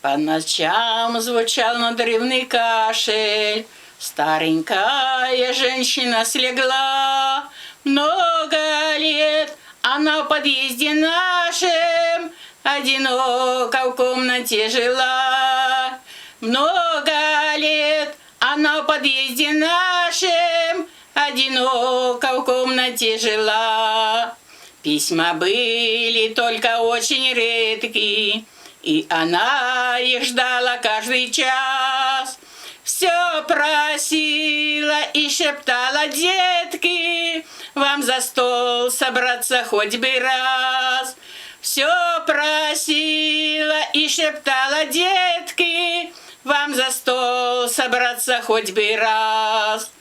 По ночам звучал надрывный кашель, старенькая женщина слегла. Много лет она в подъезде нашем одиноко в комнате жила. Много лет она в подъезде нашем одиноко в комнате жила. Письма были только очень редкие, и она их ждала каждый час. Все просила и шептала: детки, вам за стол собраться хоть бы раз. Все просила и шептала: детки, вам за стол собраться хоть бы раз.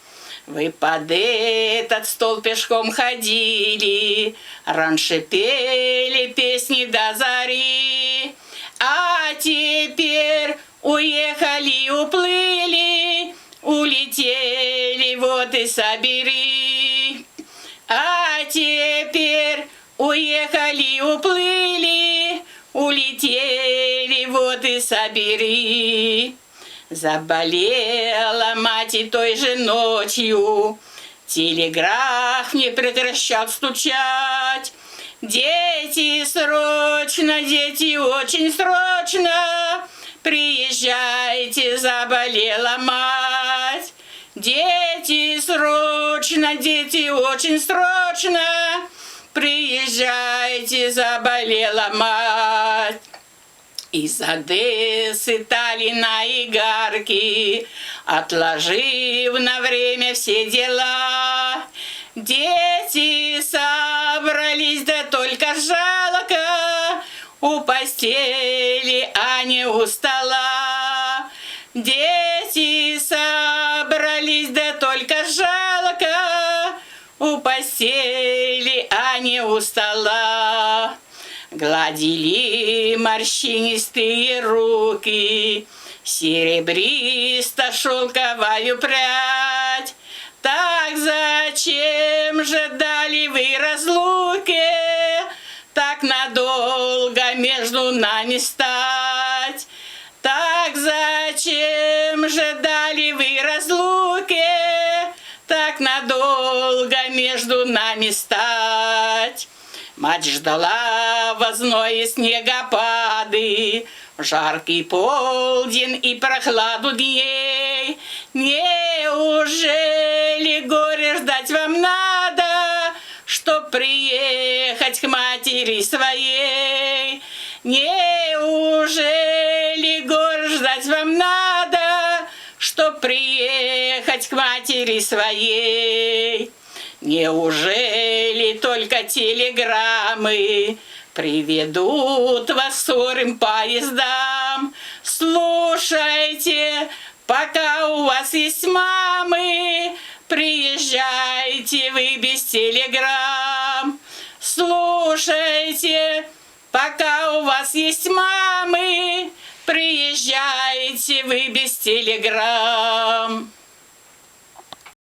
Вы под этот стол пешком ходили, раньше пели песни до зари, а теперь уехали, уплыли, улетели, вот и собери. А теперь уехали, уплыли, улетели, вот и собери. Заболела мать и той же ночью, телеграф не прекращал стучать. Дети, срочно, дети, очень срочно, приезжайте, заболела мать. Дети, срочно, дети, очень срочно, приезжайте, заболела мать. Из Одессы тали на игарки, отложив на время все дела. Дети собрались, да только жалко, у постели, а не у стола. Дети собрались, да только жалко, у постели, а не у стола. Гладили морщинистые руки серебристо-шелковую прядь. Так зачем же дали вы разлуки, так надолго между нами стать? Так зачем же дали вы разлуки, так надолго между нами стать? Мать ждала в зное снегопады, в жаркий полдень и прохладу дней. Неужели горе ждать вам надо, чтоб приехать к матери своей? Неужели горе ждать вам надо, чтоб приехать к матери своей? Неужели только телеграммы приведут вас скорым поездам? Слушайте, пока у вас есть мамы, приезжайте вы без телеграмм. Слушайте, пока у вас есть мамы, приезжайте вы без телеграмм.